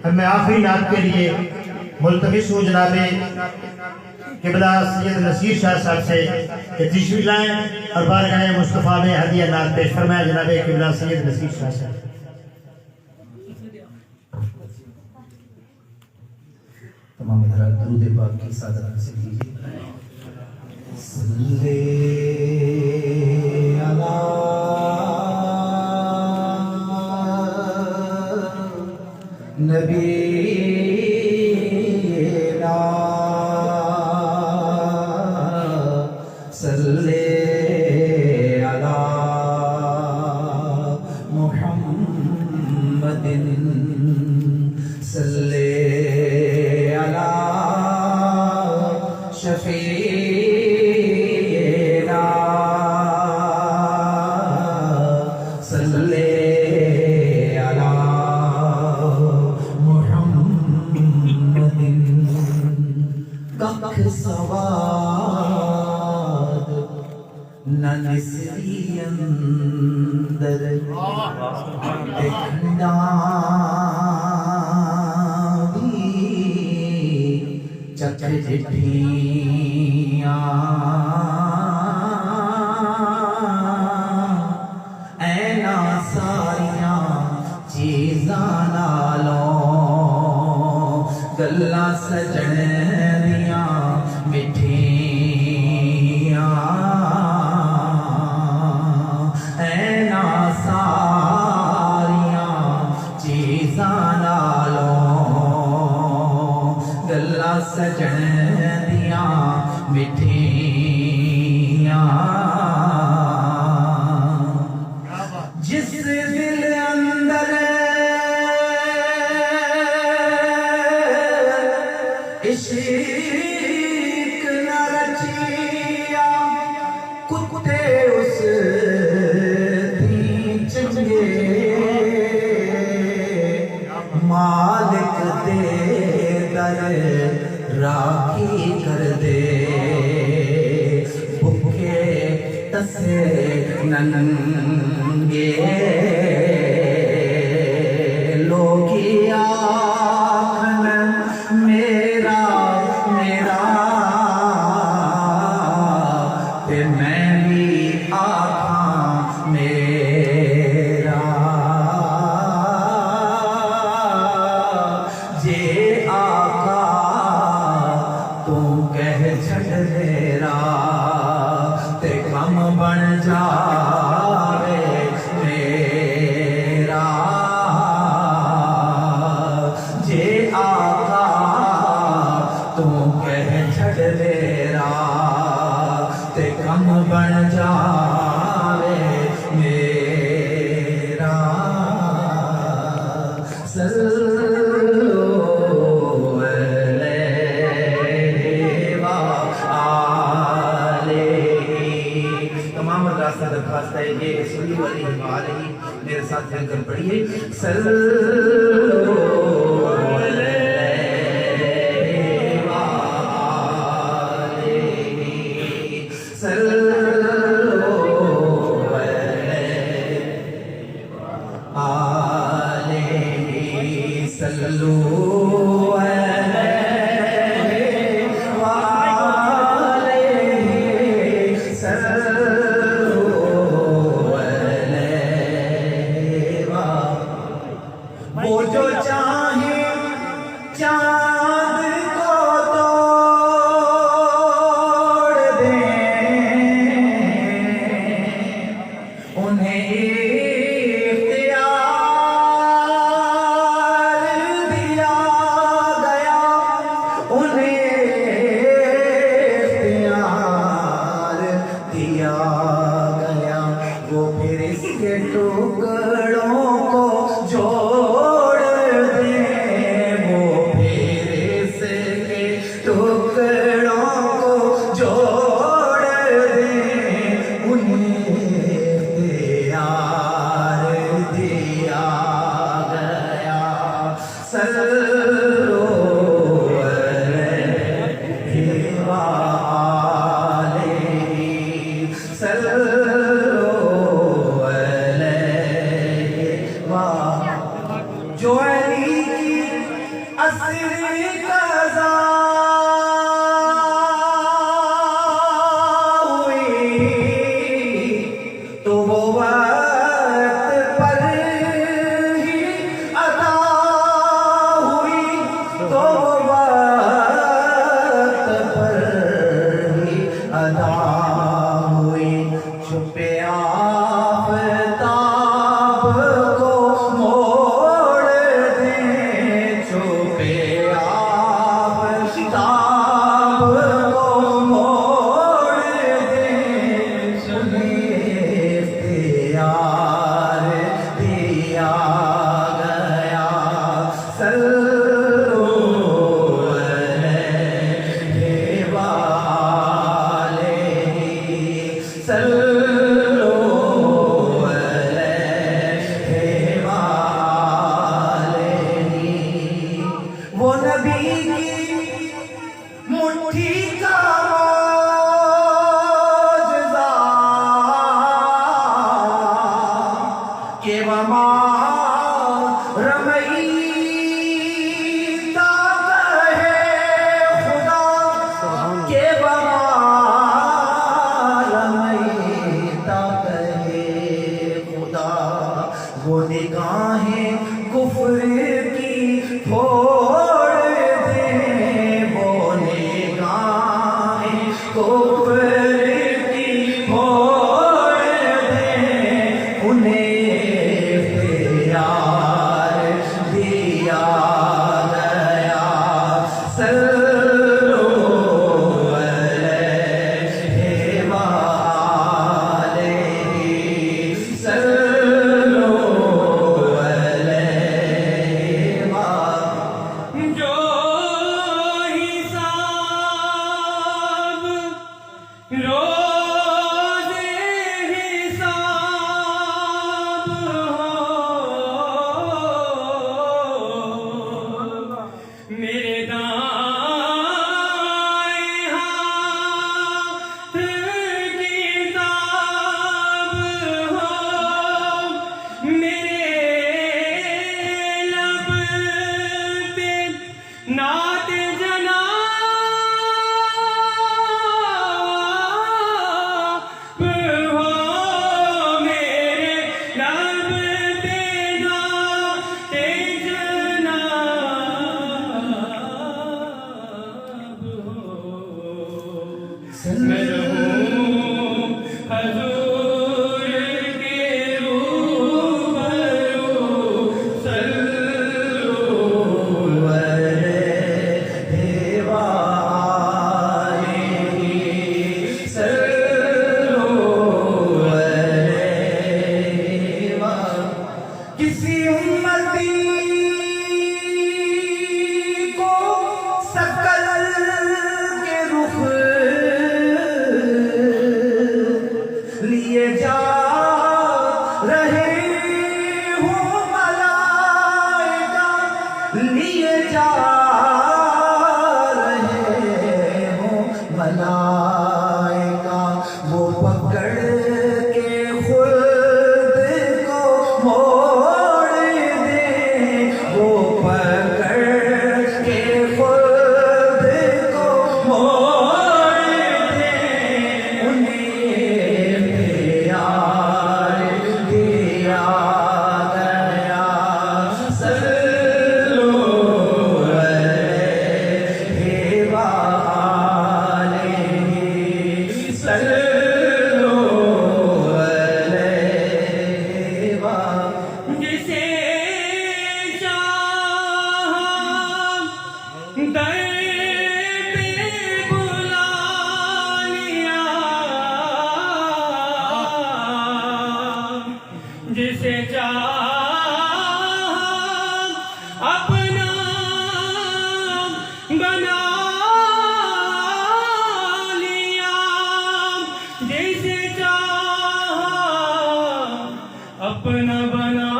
मैं आखिरी नात के लिए मुल्तमिस हूँ जनाबे किबला सैयद नसीर शाह साहब से कि तशरीफ लाएं और बारगाह मुस्तफ़ा में हदिया नात पेश फरमाया जनाबे किबला सैयद नसीर शाह साहब। तमाम हज़रात दुरूद पाक की सादत हासिल कीजिए। सल्ले अला नबी सल्ले अला मुहम्मदिन सल्ले अला शफीना सल्ले अला मुहम्मदिन। कख सवाद न निसरी अंदर देखना चक चिट्ठियां ऐना सारियां चीज़ां नालों गल्लां सजण दियां मिठियां ऐना सारियां चीज़ां नालों गल्लां सजण दियां मिठियां। जिस दिल अंदर इश्क न रचिया कुत्ते उस दी चंगे मालिक दे दर राखी कर दे भुखे तसे नंगे लोगी आखन मेरा मेरा ते मैं भी आखां मेरा जे आका तू कह छड़ मेरा ते कम बन जावे मेरा जे आका तू कह छड़ मेरा ते कम बन जावे मेरा। तमाम रास्ता दरखास्त है ये इसलिए वाली हिमाल ही मेरे साथ मिलकर पढ़िए। वो जो चाहे चांद को तोड़ दे उन्हें इख्तियार दिया गया उन्हें इख्तियार दिया गया। वो फिर इसके टुकड़ों को जोड़ दे वो फिर इसके टुकड़ों को जोड़ दे उन्हें इख्तियार दिया गया। सल्लो अलैहि वालैहि सल्लो अलैहि। जो अली की असली कज़ा हुई तो वो वक्त पर ही अदा हुई, तो वो वक्त पर ही अदा हुई। छुपे आफ़ताब को मोड़ दे, छुपे आफ़ताब को मोड़ दे, इख्तियार दिया गया। सल्लल्लाहु अलैहि वालैहि सल्लल्लाहु अलैहि वालैहि। वो नबी की मुट्ठी का मौजज़ा के वमा रमईता कहे खुदा, के वमा रमईता कहे खुदा। वो निगाहें कुफ्र की फोड़ दे, वो निगाहें कुफ्र की फोड़ दे, उन्हें इख्तियार दिया गया। सल्लल्लाहु अलैहि वालैहि सल्लल्लाहु अलैहि वालैहि। जो हिसाब रोज़े हिसाब हो, मेरे दाएं हाथ किताब हो, मेरे लब पे नात जनाब हो, मेरे लब पे नात जनाब हो। मैं रहूं हज़ूर के रूबरू, सल्लल्लाहु अलैहि वालैहि सल्लल्लाहु अलैहि वालैहि। किसी उम्मती को सकल के रुख लिए जा रहे हो मलाइका, लिए जा रहे हो मलाइका। वो पकड़ के खुद को मोड़ दे, वो पकड़ के खुद को मोड़ दे, उन्हें इख्तियार दिया गया। सल्लल्लाहु अलैहि वालैहि सल्लल्लाहु अलैहि वालैहि। जिसे चाहा दर पे बुला लिया, जिसे चाहा अपना बना लिया, जिसे चाहा अपना बना